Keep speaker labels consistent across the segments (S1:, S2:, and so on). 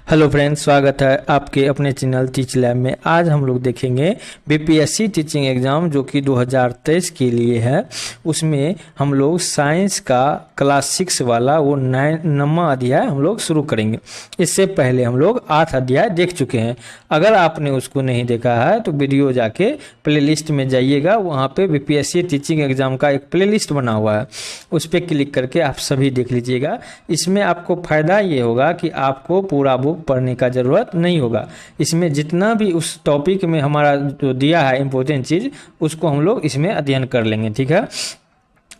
S1: Hello friends, स्वागत है आपके अपने चैनल टीच लैब में। आज हम लोग देखेंगे बीपीएससी टीचिंग एग्ज़ाम जो कि 2023 के लिए है। उसमें हम लोग साइंस का क्लास 6 वाला वो 9वां अध्याय हम लोग शुरू करेंगे। इससे पहले हम लोग 8 अध्याय देख चुके हैं। अगर आपने उसको नहीं देखा है तो वीडियो जाके प्लेलिस्ट में जाइएगा, वहाँ पे बीपीएससी टीचिंग एग्ज़ाम का एक प्लेलिस्ट बना हुआ है, उस पर क्लिक करके आप सभी देख लीजिएगा। इसमें आपको फ़ायदा ये होगा कि आपको पूरा बुक पढ़ने का ज़रूरत नहीं होगा। इसमें जितना भी उस टॉपिक में हमारा जो दिया है इम्पोर्टेंट चीज़, उसको हम लोग इसमें अध्ययन कर लेंगे। ठीक है,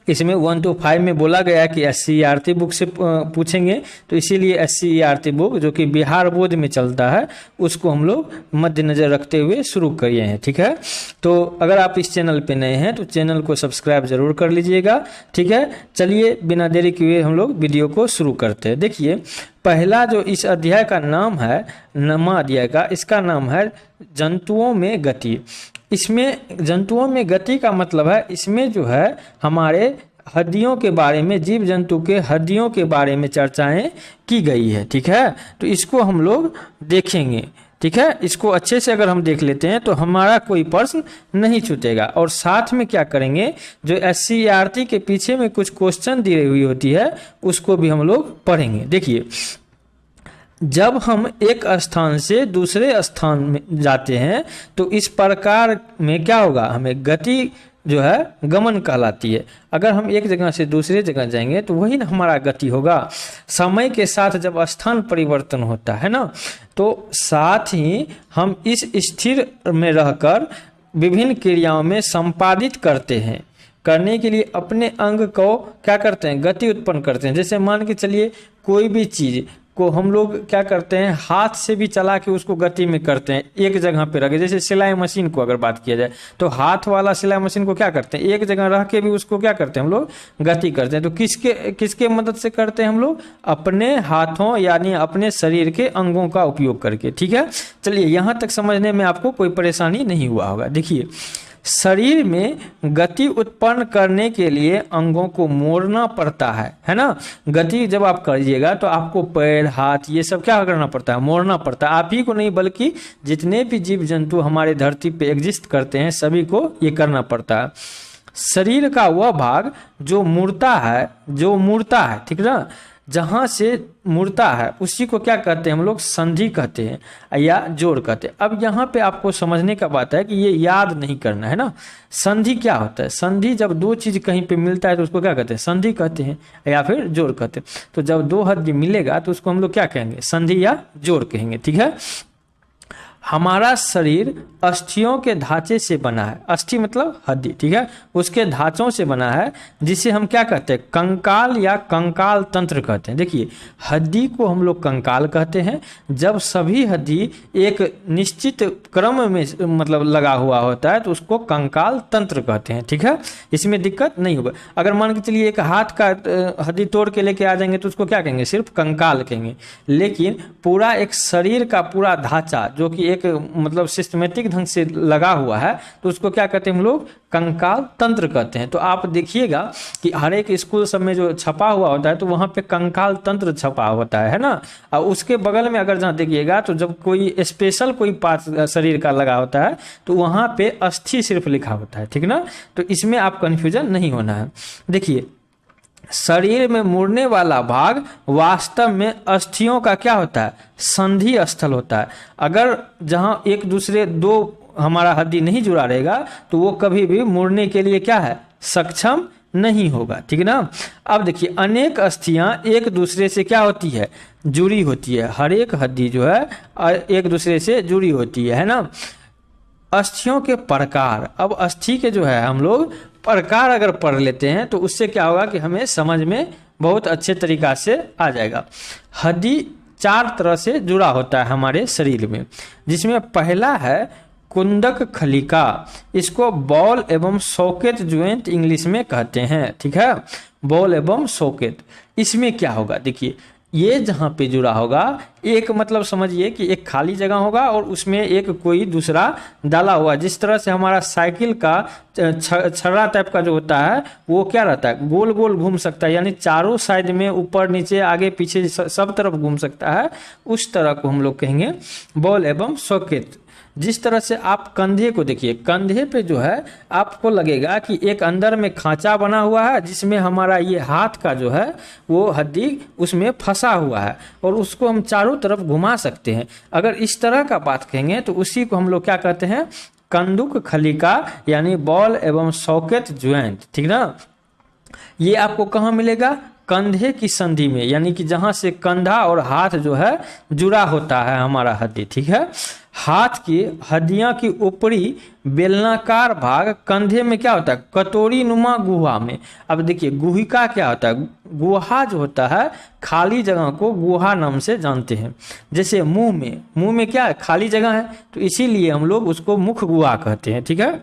S1: इसमें 1 to 5 में बोला गया है कि एससीईआरटी बुक से पूछेंगे, तो इसीलिए एससीईआरटी बुक जो कि बिहार बोर्ड में चलता है उसको हम लोग मद्देनज़र रखते हुए शुरू किए हैं। ठीक है, तो अगर आप इस चैनल पे नए हैं तो चैनल को सब्सक्राइब जरूर कर लीजिएगा। ठीक है, चलिए बिना देरी किए हम लोग वीडियो को शुरू करते हैं। देखिए, पहला जो इस अध्याय का नाम है, 9वां अध्याय का, इसका नाम है जंतुओं में गति। इसमें जंतुओं में गति का मतलब है, इसमें जो है हमारे हड्डियों के बारे में, जीव जंतु के हड्डियों के बारे में चर्चाएं की गई है। ठीक है, तो इसको हम लोग देखेंगे। ठीक है, इसको अच्छे से अगर हम देख लेते हैं तो हमारा कोई प्रश्न नहीं छूटेगा। और साथ में क्या करेंगे, जो एससीईआरटी के पीछे में कुछ क्वेश्चन दी हुई होती है उसको भी हम लोग पढ़ेंगे। देखिए, जब हम एक स्थान से दूसरे स्थान में जाते हैं तो इस प्रकार में क्या होगा, हमें गति जो है गमन कहलाती है। अगर हम एक जगह से दूसरे जगह जाएंगे तो वही ना हमारा गति होगा। समय के साथ जब स्थान परिवर्तन होता है ना, तो साथ ही हम इस स्थिर में रहकर विभिन्न क्रियाओं में संपादित करते हैं। करने के लिए अपने अंग को क्या करते हैं, गति उत्पन्न करते हैं। जैसे मान के चलिए, कोई भी चीज़ को हम लोग क्या करते हैं, हाथ से भी चला के उसको गति में करते हैं, एक जगह पे रखे। जैसे सिलाई मशीन को अगर बात किया जाए तो हाथ वाला सिलाई मशीन को क्या करते हैं, एक जगह रह के भी उसको क्या करते हैं हम लोग, गति करते हैं। तो किसके मदद से करते हैं हम लोग, अपने हाथों यानी अपने शरीर के अंगों का उपयोग करके। ठीक है, चलिए यहाँ तक समझने में आपको कोई परेशानी नहीं हुआ होगा। देखिए, शरीर में गति उत्पन्न करने के लिए अंगों को मोड़ना पड़ता है ना। गति जब आप करिएगा तो आपको पैर, हाथ, ये सब क्या करना पड़ता है, मोड़ना पड़ता है। आप ही को नहीं बल्कि जितने भी जीव जंतु हमारे धरती पे एग्जिस्ट करते हैं सभी को ये करना पड़ता है। शरीर का वह भाग जो मुड़ता है, ठीक ना, जहाँ से मुड़ता है उसी को क्या कहते हैं हम लोग, संधि कहते हैं या जोड़ कहते हैं। अब यहाँ पे आपको समझने का बात है कि ये याद नहीं करना है ना। संधि क्या होता है, संधि जब दो चीज़ कहीं पे मिलता है तो उसको क्या कहते हैं, संधि कहते हैं या फिर जोड़ कहते हैं। तो जब दो हड्डी मिलेगा तो उसको हम लोग क्या कहेंगे, संधि या जोड़ कहेंगे। ठीक है, हमारा शरीर अस्थियों के ढांचे से बना है। अस्थि मतलब हड्डी, ठीक है, उसके ढांचों से बना है, जिसे हम क्या कहते हैं, कंकाल या कंकाल तंत्र कहते हैं। देखिए, हड्डी को हम लोग कंकाल कहते हैं जब सभी हड्डी एक निश्चित क्रम में मतलब लगा हुआ होता है तो उसको कंकाल तंत्र कहते हैं। ठीक है, इसमें दिक्कत नहीं होगा। अगर मान के चलिए एक हाथ का हड्डी तोड़ के लेके आ जाएंगे तो उसको क्या कहेंगे, सिर्फ कंकाल कहेंगे। लेकिन पूरा एक शरीर का पूरा ढांचा जो कि एक मतलब सिस्टमेटिक ढंग से लगा हुआ है तो उसको क्या कहते हैं हम लोग, कंकाल तंत्र कहते हैं। तो आप देखिएगा कि हर एक स्कूल सब में जो छपा हुआ होता है तो वहाँ पे कंकाल तंत्र छपा होता है ना। और उसके बगल में अगर जहाँ देखिएगा तो जब कोई स्पेशल कोई पार्ट शरीर का लगा होता है तो वहाँ पे अस्थि सिर्फ लिखा होता है। ठीक ना, तो इसमें आप कन्फ्यूजन नहीं होना है। देखिए, शरीर में मुड़ने वाला भाग वास्तव में अस्थियों का क्या होता है, संधि स्थल होता है। अगर जहां एक दूसरे दो हमारा हड्डी नहीं जुड़ा रहेगा तो वो कभी भी मुड़ने के लिए क्या है, सक्षम नहीं होगा। ठीक है ना। अब देखिए, अनेक अस्थियां एक दूसरे से क्या होती है, जुड़ी होती है। हर एक हड्डी जो है एक दूसरे से जुड़ी होती है ना। अस्थियों के प्रकार, अब अस्थि के जो है हम लोग प्रकार अगर पढ़ लेते हैं तो उससे क्या होगा कि हमें समझ में बहुत अच्छे तरीका से आ जाएगा। हड्डी 4 तरह से जुड़ा होता है हमारे शरीर में, जिसमें पहला है कुंदक खलिका। इसको बॉल एवं सॉकेट ज्वाइंट इंग्लिश में कहते हैं। ठीक है, बॉल एवं सॉकेट। इसमें क्या होगा, देखिए, ये जहाँ पे जुड़ा होगा, एक मतलब समझिए कि एक खाली जगह होगा और उसमें एक कोई दूसरा डाला हुआ, जिस तरह से हमारा साइकिल का छर्रा टाइप का जो होता है वो क्या रहता है, गोल गोल घूम सकता है, यानी चारों साइड में ऊपर नीचे आगे पीछे सब तरफ घूम सकता है, उस तरह को हम लोग कहेंगे बॉल एवं सॉकेट। जिस तरह से आप कंधे को देखिए, कंधे पे जो है आपको लगेगा कि एक अंदर में खांचा बना हुआ है जिसमें हमारा ये हाथ का जो है वो हड्डी उसमें फंसा हुआ है और उसको हम चारों तरफ घुमा सकते हैं। अगर इस तरह का बात कहेंगे तो उसी को हम लोग क्या कहते हैं, कंदुक खलिका यानी बॉल एवं सॉकेट ज्वाइंट, ठीक ना। ये आपको कहाँ मिलेगा, कंधे की संधि में, यानी कि जहां से कंधा और हाथ जो है जुड़ा होता है हमारा हड्डी, ठीक है। हाथ की हड्डियां की ऊपरी बेलनाकार भाग कंधे में क्या होता है, कटोरी नुमा गुहा में। अब देखिए गुहिका क्या होता है, गुहा जो होता है खाली जगह को गुहा नाम से जानते हैं। जैसे मुंह में क्या है, खाली जगह है, तो इसीलिए हम लोग उसको मुख गुहा कहते हैं, ठीक है।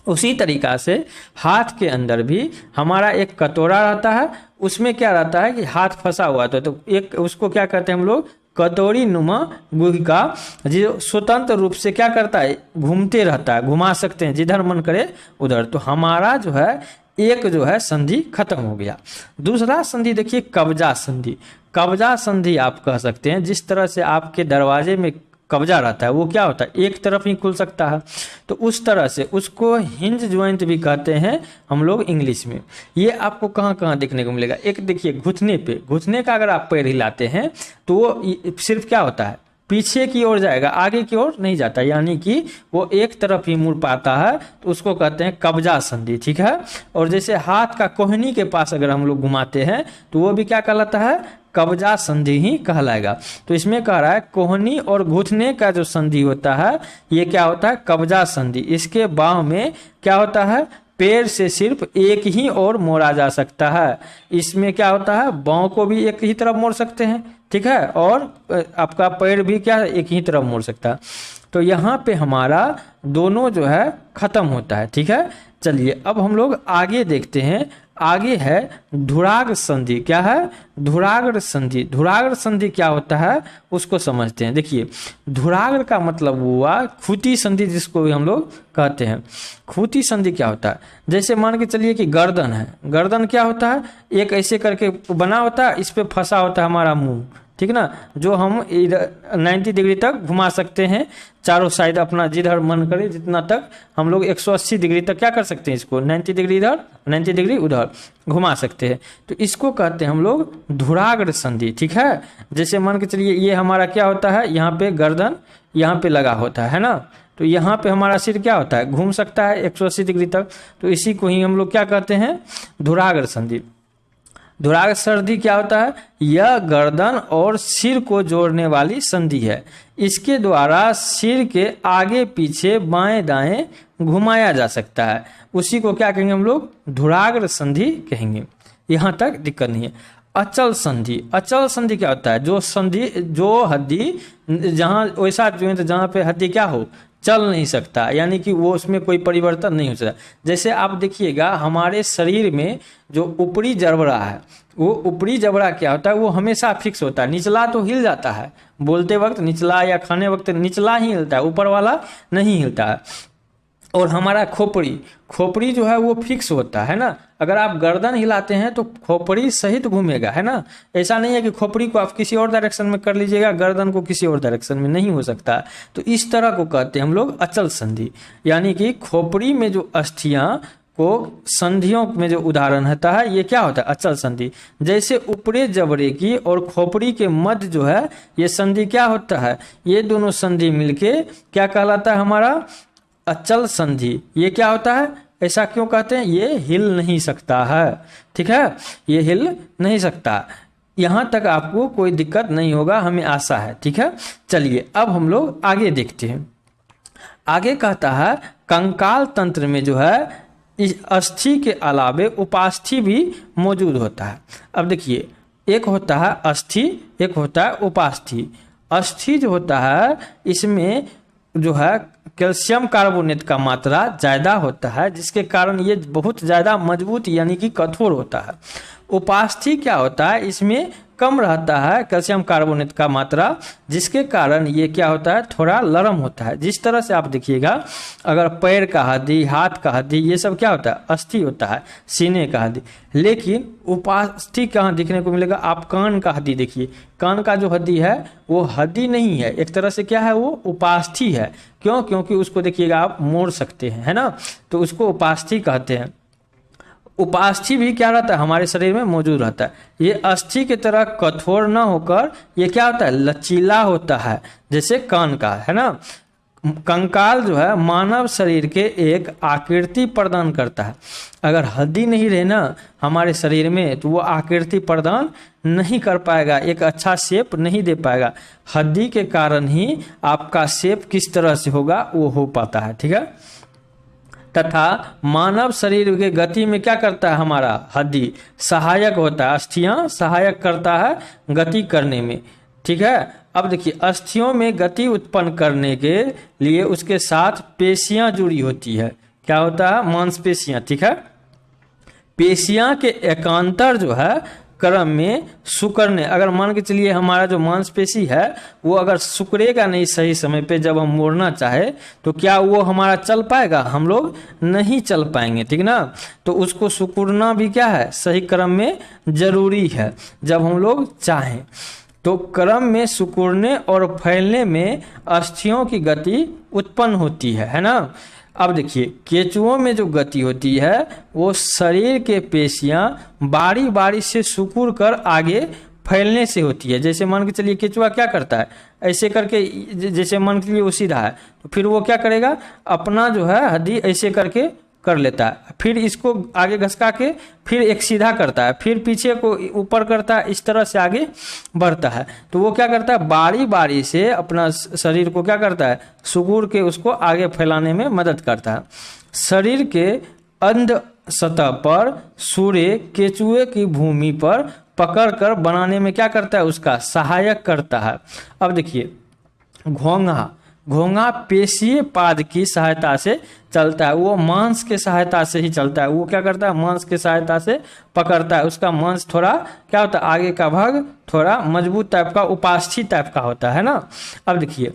S1: उसी तरीका से हाथ के अंदर भी हमारा एक कटोरा रहता है, उसमें क्या रहता है कि हाथ फंसा हुआ था, तो एक उसको क्या कहते हैं हम लोग, कटोरी नुमा गुहिका, जो स्वतंत्र रूप से क्या करता है, घूमते रहता है, घुमा सकते हैं जिधर मन करे उधर। तो हमारा जो है एक जो है संधि खत्म हो गया। दूसरा संधि देखिए कब्जा संधि। कब्जा संधि आप कह सकते हैं, जिस तरह से आपके दरवाजे में कब्जा रहता है वो क्या होता है, एक तरफ ही खुल सकता है, तो उस तरह से उसको हिंज ज्वाइंट भी कहते हैं हम लोग इंग्लिश में। ये आपको कहाँ कहाँ देखने को मिलेगा, एक देखिए घुटने पे, घुटने का अगर आप पैर हिलाते हैं तो वो सिर्फ क्या होता है, पीछे की ओर जाएगा, आगे की ओर नहीं जाता, यानी कि वो एक तरफ ही मुड़ पाता है, तो उसको कहते हैं कब्जा संधि, ठीक है। और जैसे हाथ का कोहनी के पास अगर हम लोग घुमाते हैं तो वो भी क्या कहलाता है, कब्जा संधि ही कहलाएगा। तो इसमें कह रहा है कोहनी और घुटने का जो संधि होता है ये क्या होता है, कब्जा संधि। इसके बाँह में क्या होता है, पैर से सिर्फ एक ही ओर मोड़ा जा सकता है। इसमें क्या होता है, बाँह को भी एक ही तरफ मोड़ सकते हैं, ठीक है, और आपका पैर भी क्या एक ही तरफ मोड़ सकता है। तो यहाँ पे हमारा दोनों जो है खत्म होता है, ठीक है। चलिए अब हम लोग आगे देखते हैं, आगे है धुराग संधि। क्या है, धुराग्र संधि। धुराग्र संधि क्या होता है उसको समझते हैं। देखिए धुराग्र का मतलब हुआ खूंटी संधि, जिसको भी हम लोग कहते हैं। खूंटी संधि क्या होता है, जैसे मान के चलिए कि गर्दन है, गर्दन क्या होता है, एक ऐसे करके बना होता है, इस पे फंसा होता है हमारा मुंह, ठीक ना, जो हम 90 डिग्री तक घुमा सकते हैं चारों साइड, अपना जिधर मन करे जितना तक हम लोग 180 डिग्री तक क्या कर सकते हैं, इसको 90 डिग्री इधर 90 डिग्री उधर घुमा सकते हैं। तो इसको कहते हैं हम लोग धुराग्र संधि, ठीक है। जैसे मान के चलिए ये हमारा क्या होता है, यहाँ पे गर्दन यहाँ पे लगा होता है ना, तो यहाँ पे हमारा सिर क्या होता है, घूम सकता है 180 डिग्री तक, तो इसी को ही हम लोग क्या कहते हैं, धुराग्र संधि। धुराग्र संधि क्या होता है, यह गर्दन और सिर को जोड़ने वाली संधि है। इसके द्वारा सिर के आगे पीछे बाएं दाएं घुमाया जा सकता है, उसी को क्या कहेंगे हम लोग, धुराग्र संधि कहेंगे। यहाँ तक दिक्कत नहीं है। अचल संधि। अचल संधि क्या होता है, जो संधि, जो हड्डी जहाँ वैसा ज्वाइंट जहाँ पे हड्डी क्या हो, चल नहीं सकता, यानी कि वो उसमें कोई परिवर्तन नहीं हो सकता। जैसे आप देखिएगा हमारे शरीर में जो ऊपरी जबड़ा है, वो ऊपरी जबड़ा क्या होता है, वो हमेशा फिक्स होता है, निचला तो हिल जाता है, बोलते वक्त निचला या खाने वक्त निचला ही हिलता है, ऊपर वाला नहीं हिलता है। और हमारा खोपड़ी जो है वो फिक्स होता है ना, अगर आप गर्दन हिलाते हैं तो खोपड़ी सहित घूमेगा, है ना। ऐसा नहीं है कि खोपड़ी को आप किसी और डायरेक्शन में कर लीजिएगा, गर्दन को किसी और डायरेक्शन में, नहीं हो सकता। तो इस तरह को कहते हैं हम लोग अचल संधि, यानी कि खोपड़ी में जो अस्थियां को संधियों में जो उदाहरण होता है ये क्या होता है, अचल संधि। जैसे ऊपरी जबड़े की और खोपड़ी के मध्य जो है ये संधि क्या होता है, ये दोनों संधि मिलके क्या कहलाता है हमारा, अचल संधि। ये क्या होता है, ऐसा क्यों कहते हैं, ये हिल नहीं सकता है, ठीक है, ये हिल नहीं सकता। यहाँ तक आपको कोई दिक्कत नहीं होगा, हमें आशा है, ठीक है। चलिए अब हम लोग आगे देखते हैं। आगे कहता है कंकाल तंत्र में जो है इस अस्थि के अलावे उपास्थि भी मौजूद होता है। अब देखिए एक होता है अस्थि, एक होता है उपास्थि। अस्थि जो होता है इसमें जो है कैल्शियम कार्बोनेट का मात्रा ज़्यादा होता है, जिसके कारण ये बहुत ज़्यादा मजबूत यानी कि कठोर होता है। उपास्थि क्या होता है, इसमें कम रहता है कैल्शियम कार्बोनेट का मात्रा, जिसके कारण ये क्या होता है, थोड़ा नरम होता है। जिस तरह से आप देखिएगा, अगर पैर का हड्डी, हाथ का हड्डी, ये सब क्या होता है, अस्थि होता है, सीने का हड्डी। लेकिन उपास्थि कहाँ देखने को मिलेगा, आप कान का हड्डी देखिए, कान का जो हड्डी है वो हड्डी नहीं है, एक तरह से क्या है, वो उपास्थि है। क्यों? क्योंकि उसको देखिएगा आप मोड़ सकते हैं, है ना, तो उसको उपास्थि कहते हैं। उपास्थि भी क्या रहता है, हमारे शरीर में मौजूद रहता है। ये अस्थि की तरह कठोर न होकर ये क्या होता है, लचीला होता है, जैसे कान का, है ना। कंकाल जो है मानव शरीर के एक आकृति प्रदान करता है। अगर हड्डी नहीं रहे ना हमारे शरीर में तो वो आकृति प्रदान नहीं कर पाएगा, एक अच्छा शेप नहीं दे पाएगा। हड्डी के कारण ही आपका शेप किस तरह से होगा वो हो पाता है, ठीक है। तथा मानव शरीर के गति में क्या करता है, हमारा हड्डी सहायक होता है, अस्थियां सहायक करता है गति करने में, ठीक है। अब देखिए, अस्थियों में गति उत्पन्न करने के लिए उसके साथ पेशियां जुड़ी होती है। क्या होता है, मांसपेशियां, ठीक है। पेशियां के एकांतर जो है क्रम में सिकुड़ने, अगर मान के चलिए हमारा जो मांसपेशी है वो अगर सिकुड़ेगा नहीं सही समय पे, जब हम मोड़ना चाहे तो क्या वो हमारा चल पाएगा, हम लोग नहीं चल पाएंगे, ठीक ना। तो उसको सिकुड़ना भी क्या है, सही क्रम में जरूरी है जब हम लोग चाहें। तो क्रम में सिकुड़ने और फैलने में अस्थियों की गति उत्पन्न होती है ना। अब देखिए, केंचुओं में जो गति होती है वो शरीर के पेशियां बारी बारी से सिकुड़ कर आगे फैलने से होती है। जैसे मान के चलिए केंचुआ क्या करता है, ऐसे करके, जैसे मान के चलिए वो सीधा है तो फिर वो क्या करेगा, अपना जो है हड्डी ऐसे करके कर लेता है, फिर इसको आगे घसका के फिर एक सीधा करता है, फिर पीछे को ऊपर करता है, इस तरह से आगे बढ़ता है। तो वो क्या करता है, बारी बारी से अपना शरीर को क्या करता है, सिकुड़ के उसको आगे फैलाने में मदद करता है। शरीर के अंध सतह पर सूर्य केंचुए की भूमि पर पकड़कर बनाने में क्या करता है, उसका सहायक करता है। अब देखिए, घोंघा पेशीय पाद की सहायता से चलता है, वो मांस के सहायता से ही चलता है। वो क्या करता है, मांस के सहायता से पकड़ता है, उसका मांस थोड़ा क्या होता है, आगे का भाग थोड़ा मजबूत टाइप का, उपास्थि टाइप का होता है ना। अब देखिए,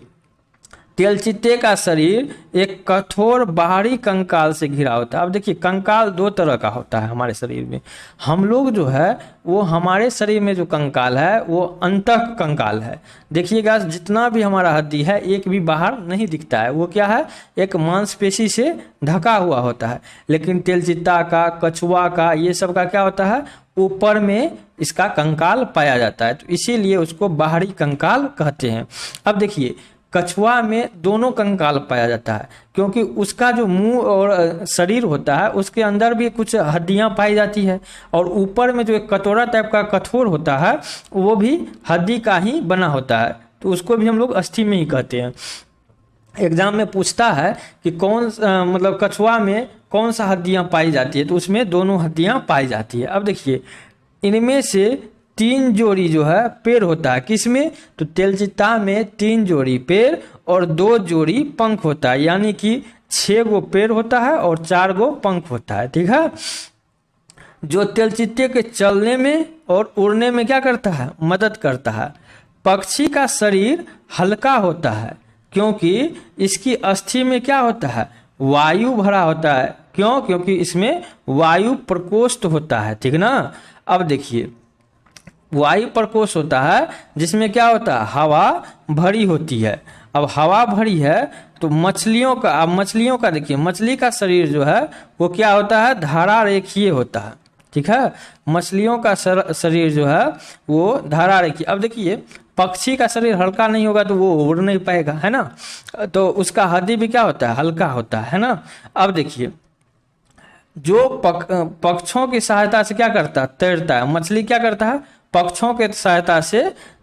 S1: तेलचित्ते का शरीर एक कठोर बाहरी कंकाल से घिरा होता है। अब देखिए, कंकाल दो तरह का होता है हमारे शरीर में। हम लोग जो है वो हमारे शरीर में जो कंकाल है वो अंतः कंकाल है। देखिएगा, जितना भी हमारा हड्डी है एक भी बाहर नहीं दिखता है, वो क्या है, एक मांसपेशी से ढका हुआ होता है। लेकिन तेलचित्ता का, कछुआ का, ये सब का क्या होता है, ऊपर में इसका कंकाल पाया जाता है, तो इसीलिए उसको बाहरी कंकाल कहते हैं। अब देखिए, कछुआ में दोनों कंकाल पाया जाता है, क्योंकि उसका जो मुंह और शरीर होता है उसके अंदर भी कुछ हड्डियां पाई जाती है, और ऊपर में जो एक कटोरा टाइप का कठोर होता है वो भी हड्डी का ही बना होता है, तो उसको भी हम लोग अस्थि में ही कहते हैं। एग्जाम में पूछता है कि मतलब कछुआ में कौन सा हड्डियां पाई जाती है, तो उसमें दोनों हड्डियां पाई जाती है। अब देखिए, इनमें से 3 जोड़ी जो है पैर होता है, किसमें, तो तेलचित्ता में 3 जोड़ी पैर और 2 जोड़ी पंख होता है, यानी कि 6 गो पैर होता है और 4 गो पंख होता है, ठीक है। जो तेलचित्ते के चलने में और उड़ने में क्या करता है, मदद करता है। पक्षी का शरीर हल्का होता है क्योंकि इसकी अस्थि में क्या होता है, वायु भरा होता है। क्यों? क्योंकि इसमें वायु प्रकोष्ठ होता है, ठीक ना। अब देखिए, वायु प्रकोष्ठ होता है जिसमें क्या होता है, हवा भरी होती है। अब हवा भरी है तो मछलियों का, अब मछलियों का देखिए, मछली का शरीर जो है वो क्या होता है, धारा रेखीय होता है, ठीक है। मछलियों का शरीर जो है वो धारा रेखीय। अब देखिए, पक्षी का शरीर हल्का नहीं होगा तो वो उड़ नहीं पाएगा, है ना, तो उसका हड्डी भी क्या होता है, हल्का होता है ना। अब देखिए, जो पक्षों की सहायता से क्या करता है, तैरता है। मछली क्या करता है, पक्षों के सहायता से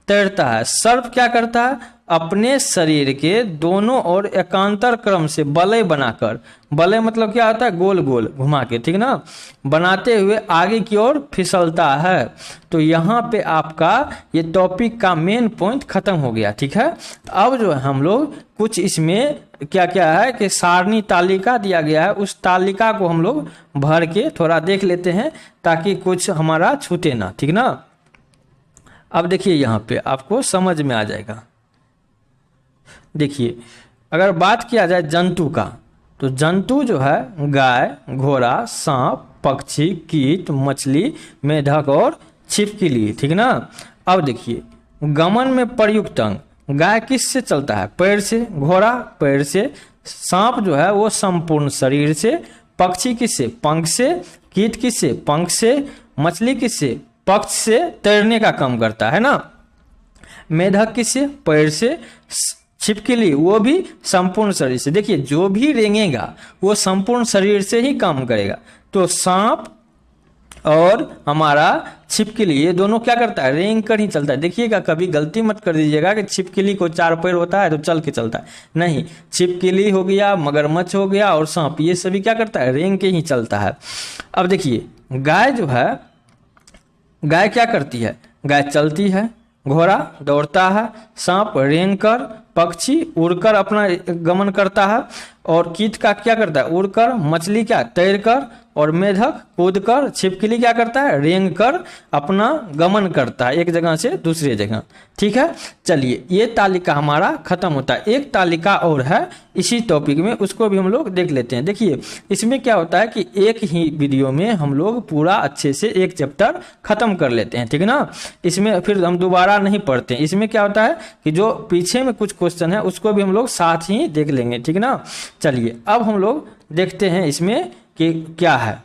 S1: तैरता है। सर्प क्या करता है, अपने शरीर के दोनों ओर एकांतर क्रम से बलय बनाकर, बलय मतलब क्या होता है, गोल गोल घुमा के, ठीक ना, बनाते हुए आगे की ओर फिसलता है। तो यहाँ पे आपका ये टॉपिक का मेन पॉइंट खत्म हो गया, ठीक है। अब जो है हम लोग कुछ इसमें क्या क्या है कि सारणी तालिका दिया गया है, उस तालिका को हम लोग भर के थोड़ा देख लेते हैं ताकि कुछ हमारा छूटे ना, ठीक ना। अब देखिए यहाँ पे आपको समझ में आ जाएगा। देखिए अगर बात किया जाए जंतु का, तो जंतु जो है गाय, घोड़ा, सांप, पक्षी, कीट, मछली, मेढक और छिपकली, ठीक ना। अब देखिए गमन में प्रयुक्त अंग, गाय किससे चलता है? पैर से, घोड़ा पैर से, सांप जो है वो संपूर्ण शरीर से, पक्षी किससे? पंख से, कीट किससे? पंख से, मछली किससे? पक्ष से तैरने का काम करता है ना। मेढक किससे? पैर से, छिपकली वो भी संपूर्ण शरीर से। देखिए जो भी रेंगेगा वो संपूर्ण शरीर से ही काम करेगा। तो सांप और हमारा छिपकली ये दोनों क्या करता है? रेंग कर ही चलता है। देखिएगा कभी गलती मत कर दीजिएगा कि छिपकली को 4 पैर होता है तो चल के चलता है, नहीं। छिपकली हो गया, मगरमच्छ हो गया और सांप, ये सभी क्या करता है? रेंग के ही चलता है। अब देखिए गाय जो है, गाय क्या करती है? गाय चलती है, घोड़ा दौड़ता है, सांप रेंग कर, पक्षी उड़कर अपना गमन करता है, और कीट का क्या करता है? उड़कर, मछली क्या? तैरकर, और मेढक कूदकर, छिपकली क्या करता है? रेंग कर अपना गमन करता है एक जगह से दूसरी जगह, ठीक है। चलिए ये तालिका हमारा खत्म होता है। एक तालिका और है इसी टॉपिक में, उसको भी हम लोग देख लेते हैं। देखिए इसमें क्या होता है कि एक ही वीडियो में हम लोग पूरा अच्छे से एक चैप्टर खत्म कर लेते हैं, ठीक ना। इसमें फिर हम दोबारा नहीं पढ़ते हैं। इसमें क्या होता है कि जो पीछे में कुछ क्वेश्चन है उसको भी हम लोग साथ ही देख लेंगे, ठीक ना। चलिए अब हम लोग देखते हैं इसमें कि क्या है,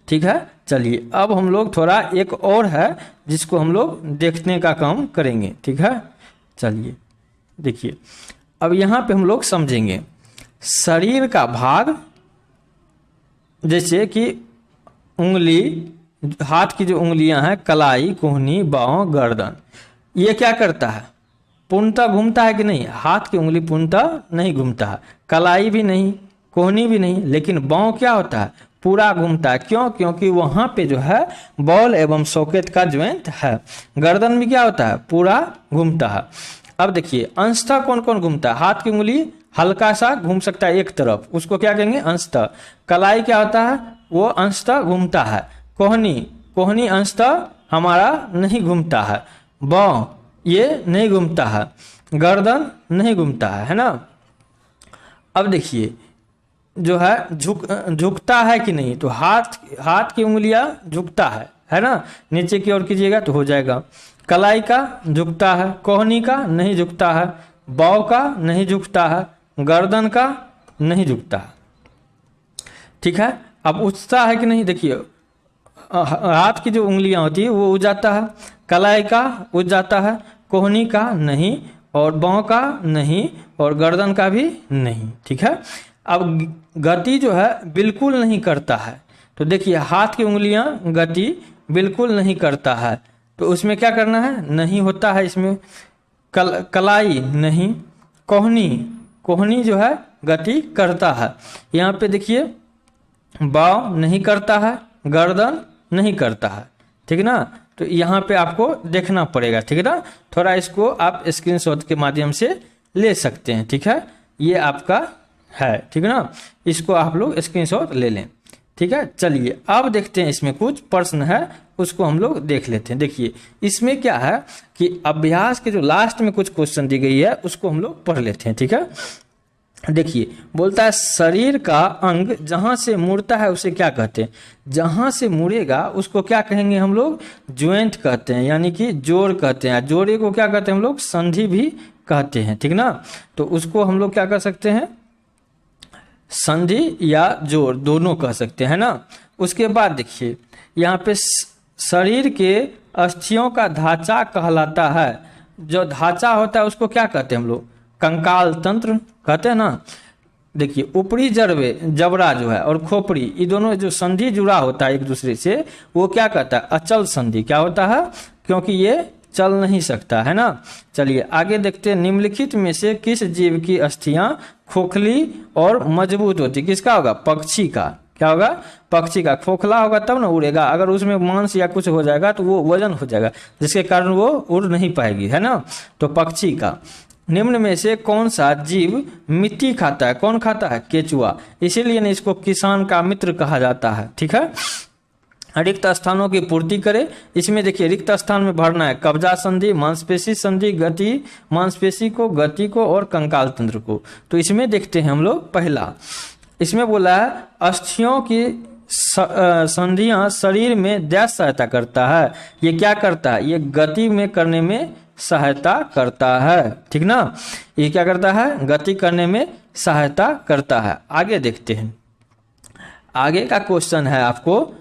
S1: ठीक है। चलिए अब हम लोग थोड़ा एक और है जिसको हम लोग देखने का काम करेंगे, ठीक है। चलिए देखिए अब यहाँ पे हम लोग समझेंगे शरीर का भाग, जैसे कि उंगली, हाथ की जो उंगलियां हैं, कलाई, कोहनी, बाँह, गर्दन, ये क्या करता है? पूर्णतः घूमता है कि नहीं? हाथ की उंगली पूर्णतः नहीं घूमता है, कलाई भी नहीं, कोहनी भी नहीं, लेकिन बाँह क्या होता है? पूरा घूमता है। क्यों? क्योंकि वहां पे जो है बॉल एवं सॉकेट का ज्वाइंट है। गर्दन भी क्या होता है? पूरा घूमता है। अब देखिए अंशतः कौन कौन घूमता है? हाथ की उंगली हल्का सा घूम सकता है एक तरफ, उसको क्या कहेंगे? अंशतः। कलाई क्या होता है? वो अंशतः घूमता है। कोहनी अंशतः हमारा नहीं घूमता है। बाँह ये नहीं घूमता है। गर्दन नहीं घूमता है ना। अब देखिए जो है झुकता है कि नहीं? तो हाथ की उंगलियां झुकता है ना। नीचे की ओर कीजिएगा तो हो जाएगा। कलाई का झुकता है, कोहनी का नहीं झुकता है, बाँह का नहीं झुकता है, गर्दन का नहीं झुकता है, ठीक है। अब उठता है कि नहीं? देखिए हाथ की जो उंगलियां होती है वो उठ जाता है, कलाई का उठ जाता है, कोहनी का नहीं, और बाँह का नहीं, और गर्दन का भी नहीं, ठीक है। अब गति जो है बिल्कुल नहीं करता है। तो देखिए हाथ की उंगलियां गति बिल्कुल नहीं करता है, तो उसमें क्या करना है? नहीं होता है इसमें। कलाई नहीं, कोहनी जो है गति करता है। यहाँ पे देखिए बाँह नहीं करता है, गर्दन नहीं करता है, ठीक ना। तो यहाँ पे आपको देखना पड़ेगा, ठीक है ना। थोड़ा इसको आप स्क्रीनशॉट के माध्यम से ले सकते हैं, ठीक है। ये आपका है, ठीक है ना। इसको आप लोग स्क्रीनशॉट ले लें, ठीक है। चलिए अब देखते हैं इसमें कुछ प्रश्न है, उसको हम लोग देख लेते हैं। देखिए इसमें क्या है कि अभ्यास के जो लास्ट में कुछ क्वेश्चन दी गई है उसको हम लोग पढ़ लेते हैं, ठीक है। देखिए बोलता है शरीर का अंग जहां से मुड़ता है उसे क्या कहते हैं? जहां से मुड़ेगा उसको क्या कहेंगे हम लोग? ज्वाइंट कहते हैं, यानी कि जोड़ कहते हैं। जोड़े को क्या कहते हैं हम लोग? संधि भी कहते हैं, ठीक ना। तो उसको हम लोग क्या कर सकते हैं? संधि या जोड़ दोनों कह सकते हैं ना। उसके बाद देखिए यहाँ पे शरीर के अस्थियों का ढांचा कहलाता है। जो ढांचा होता है उसको क्या कहते हैं हम लोग? कंकाल तंत्र कहते हैं ना। देखिए ऊपरी जबड़ा जो है और खोपड़ी, ये दोनों जो संधि जुड़ा होता है एक दूसरे से, वो क्या कहता है? अचल संधि। क्या होता है? क्योंकि ये चल नहीं सकता है ना। चलिए आगे देखते हैं निम्नलिखित में से किस जीव की अस्थियां खोखली और मजबूत होती? किसका होगा? पक्षी का। क्या होगा? पक्षी का। खोखला होगा तब ना उड़ेगा, अगर उसमें मांस या कुछ हो जाएगा तो वो वजन हो जाएगा, जिसके कारण वो उड़ नहीं पाएगी, है ना। तो पक्षी का। निम्न में से कौन सा जीव मिट्टी खाता है? कौन खाता है? केचुआ। इसीलिए इसको किसान का मित्र कहा जाता है, ठीक है। रिक्त स्थानों की पूर्ति करे। इसमें देखिए रिक्त स्थान में भरना है कब्जा संधि, मांसपेशी संधि, गति, मांसपेशी को, गति को और कंकाल तंत्र को। तो इसमें देखते हैं हम लोग पहला, इसमें बोला है अस्थियों की संधियां शरीर में डैश सहायता करता है। ये क्या करता है? ये गति में करने में सहायता करता है, ठीक ना। ये क्या करता है? गति करने में सहायता करता है। आगे देखते हैं, आगे का क्वेश्चन है आपको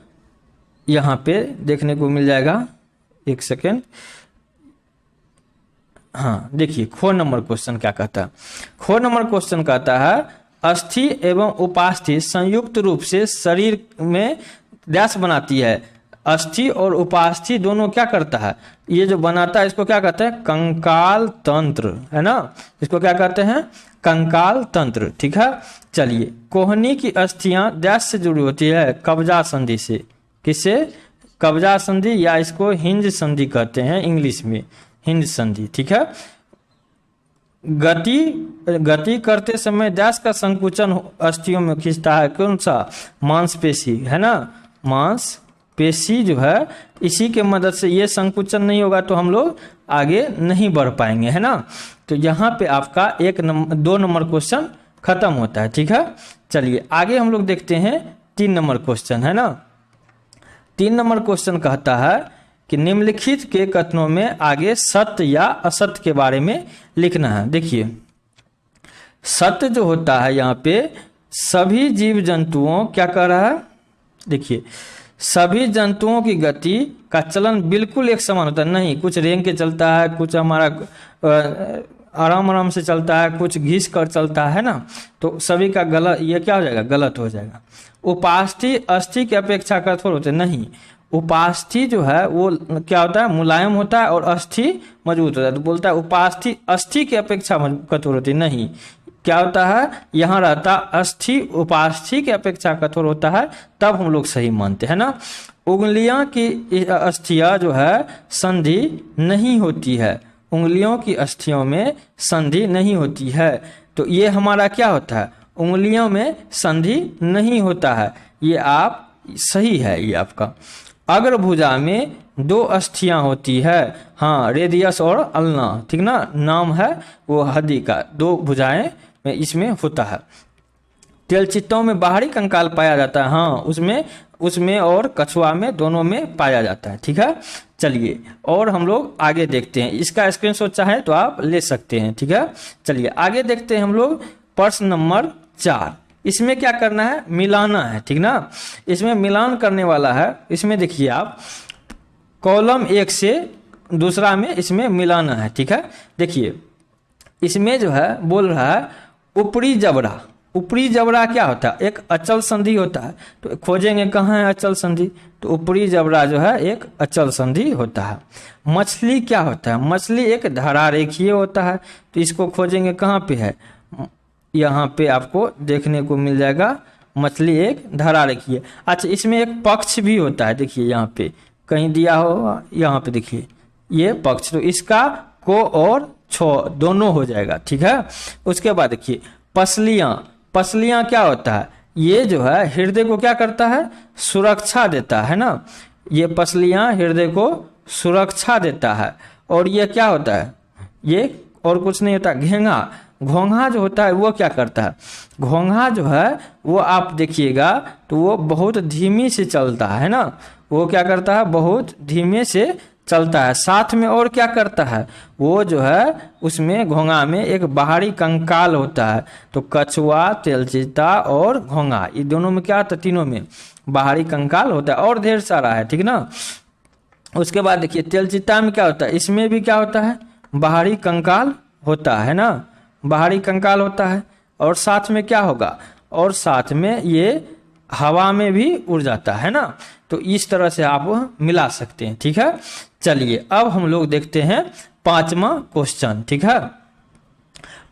S1: यहाँ पे देखने को मिल जाएगा। एक सेकेंड, हाँ देखिए ख नंबर क्वेश्चन क्या कहता है। ख नंबर क्वेश्चन कहता है अस्थि एवं उपास्थि संयुक्त रूप से शरीर में डैश बनाती है। अस्थि और उपास्थि दोनों क्या करता है? ये जो बनाता है इसको क्या कहते हैं? कंकाल तंत्र, है ना। इसको क्या कहते हैं? कंकाल तंत्र, ठीक है। चलिए, कोहनी की अस्थियां डैश से जुड़ी होती है? कब्जा संधि से। किससे? कब्जा संधि, या इसको हिंज संधि कहते हैं इंग्लिश में, हिंज संधि, ठीक है। गति करते समय डैश का संकुचन अस्थियों में खींचता है। कौन सा? मांसपेशी, है ना। मांसपेशी जो है इसी के मदद से, ये संकुचन नहीं होगा तो हम लोग आगे नहीं बढ़ पाएंगे, है ना। तो यहाँ पे आपका 2 नंबर क्वेश्चन खत्म होता है, ठीक है। चलिए आगे हम लोग देखते हैं 3 नंबर क्वेश्चन, है ना। 3 नंबर क्वेश्चन कहता है कि निम्नलिखित के कथनों में आगे सत्य या असत्य के बारे में लिखना है। देखिए, सत्य जो होता है यहाँ पे सभी जीव जंतुओं, क्या कह रहा है? देखिए, सभी जंतुओं की गति का चलन बिल्कुल एक समान होता है। नहीं, कुछ रेंग के चलता है, कुछ हमारा आराम आराम से चलता है, कुछ घिस कर चलता है ना। तो सभी का गलत, ये क्या हो जाएगा? गलत हो जाएगा। उपास्थि अस्थि की अपेक्षा कठोर होते नहीं। उपास्थि जो है वो क्या होता है? मुलायम होता है और अस्थि मजबूत होता है। तो बोलता है उपास्थि अस्थि की अपेक्षा कठोर होती नहीं। क्या होता है? यहाँ रहता अस्थि उपास्थि की अपेक्षा कठोर होता है, तब हम लोग सही मानते हैं ना। उंगलियां की अस्थियां जो है संधि नहीं होती है। उंगलियों की अस्थियों में संधि नहीं होती है। तो ये हमारा क्या होता है? उंगलियों में संधि नहीं होता है। ये आप सही है, ये आपका। अग्रभुजा में 2 अस्थियां होती है। हाँ, रेडियस और अल्ना, ठीक ना, नाम है वो हड्डी का। 2 भुजाएं में इसमें होता है। तेलचित्तों में बाहरी कंकाल पाया जाता है। हाँ, उसमें और कछुआ में, दोनों में पाया जाता है, ठीक है। चलिए और हम लोग आगे देखते हैं। इसका स्क्रीनशॉट चाहे तो आप ले सकते हैं, ठीक है। चलिए आगे देखते हैं हम लोग प्रश्न नंबर 4। इसमें क्या करना है? मिलाना है, ठीक ना। इसमें मिलान करने वाला है। इसमें देखिए आप कॉलम 1 से दूसरा में इसमें मिलाना है, ठीक है। देखिए इसमें जो है बोल रहा है ऊपरी जबड़ा। ऊपरी जबड़ा क्या होता है? एक अचल संधि होता है। तो खोजेंगे कहाँ है अचल संधि? तो ऊपरी जबड़ा जो है एक अचल संधि होता है। मछली क्या होता है? मछली एक धरारेखीय होता है। तो इसको खोजेंगे कहाँ पे है? यहाँ पे आपको देखने को मिल जाएगा, मछली एक धरारेखीय। अच्छा, इसमें एक पक्ष भी होता है। देखिए यहाँ पे कहीं दिया हो, यहाँ पे देखिए ये पक्ष। तो इसका को और छो दोनों हो जाएगा, ठीक है। उसके बाद देखिए पसलियां। पसलियां क्या होता है? ये जो है हृदय को क्या करता है? सुरक्षा देता है ना। ये पसलियां हृदय को सुरक्षा देता है। और ये क्या होता है? ये और कुछ नहीं होता। घेंगा। घोंघा जो होता है वो क्या करता है? घोंघा जो है वो आप देखिएगा तो वो बहुत धीमी से चलता है ना। वो क्या करता है? बहुत धीमे से चलता है। साथ में और क्या करता है? वो जो है उसमें घोंघा में एक बाहरी कंकाल होता है। तो कछुआ, तेलचित्ता और घोंघा, ये दोनों में क्या होता है? तीनों में बाहरी कंकाल होता है। और ढेर सारा है, ठीक ना। उसके बाद देखिए तेलचित्ता में क्या होता है? इसमें भी क्या होता है? बाहरी कंकाल होता है ना। बाहरी कंकाल होता है। और साथ में क्या होगा? और साथ में ये हवा में भी उड़ जाता है ना। तो इस तरह से आप मिला सकते हैं, ठीक है। चलिए अब हम लोग देखते हैं 5वां क्वेश्चन, ठीक है।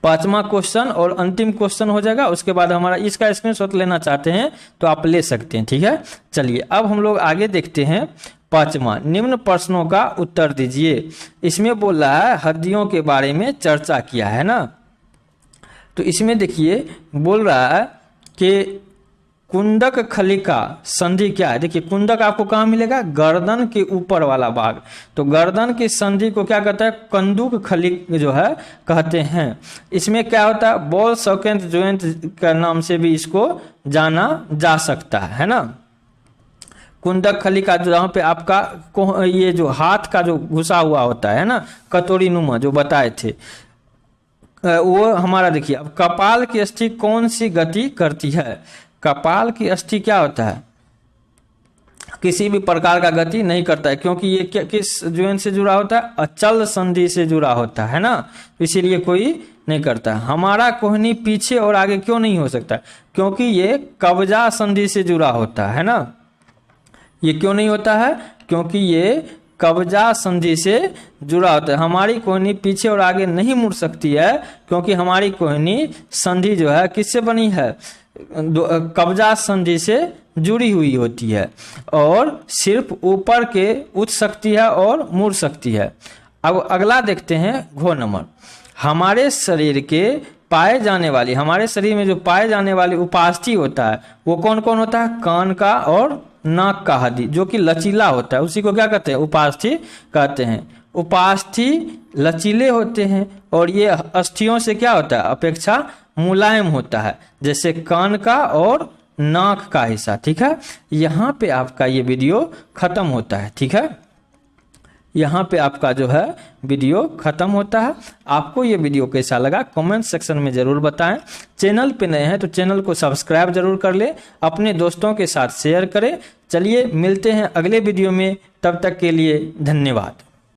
S1: 5वां क्वेश्चन और अंतिम क्वेश्चन हो जाएगा। उसके बाद हमारा इसका स्क्रीनशॉट लेना चाहते हैं तो आप ले सकते हैं, ठीक है। चलिए अब हम लोग आगे देखते हैं 5वां। निम्न प्रश्नों का उत्तर दीजिए। इसमें बोल रहा है हड्डियों के बारे में चर्चा किया है ना। तो इसमें देखिए बोल रहा है कि कुंडक खलिका संधि क्या है? देखिए कुंडक आपको कहाँ मिलेगा? गर्दन के ऊपर वाला भाग। तो गर्दन की संधि को क्या कहता है? कंदुक खलिक जो है कहते हैं। इसमें क्या होता है? बॉल सॉकेट जॉइंट के नाम से भी इसको जाना जा सकता है ना। कुंडक खलिका जहाँ पे आपका ये जो हाथ का जो घुसा हुआ होता है ना, कटोरी नुमा जो बताए थे, वो हमारा देखिए। अब कपाल की अस्थि कौन सी गति करती है? कपाल की अस्थि क्या होता है? किसी भी प्रकार का गति नहीं करता है, क्योंकि ये किस जॉइंट से जुड़ा होता है? अचल संधि से जुड़ा होता है ना, इसीलिए कोई नहीं करता। हमारा कोहनी पीछे और आगे क्यों नहीं हो सकता? क्योंकि ये कब्जा संधि से जुड़ा होता है ना। ये क्यों नहीं होता है? क्योंकि ये कब्जा संधि से जुड़ा होता है। हमारी कोहनी पीछे और आगे नहीं मुड़ सकती है, क्योंकि हमारी कोहनी संधि जो है किससे बनी है? कब्जा संधि से जुड़ी हुई होती है, और सिर्फ ऊपर के उठ सकती है और मुड़ सकती है। अब अगला देखते हैं घ नंबर। हमारे शरीर के पाए जाने वाली, हमारे शरीर में जो पाए जाने वाली उपास्थि होता है वो कौन कौन होता है? कान का और नाक का हड्डी जो कि लचीला होता है, उसी को क्या कहते हैं? उपास्थि कहते हैं। उपास्थि लचीले होते हैं और ये अस्थियों से क्या होता है? अपेक्षा मुलायम होता है, जैसे कान का और नाक का हिस्सा। ठीक है, यहाँ पे आपका ये वीडियो खत्म होता है। ठीक है, यहाँ पे आपका जो है वीडियो खत्म होता है। आपको ये वीडियो कैसा लगा कमेंट सेक्शन में ज़रूर बताएं। चैनल पे नए हैं तो चैनल को सब्सक्राइब जरूर कर ले, अपने दोस्तों के साथ शेयर करें। चलिए मिलते हैं अगले वीडियो में, तब तक के लिए धन्यवाद।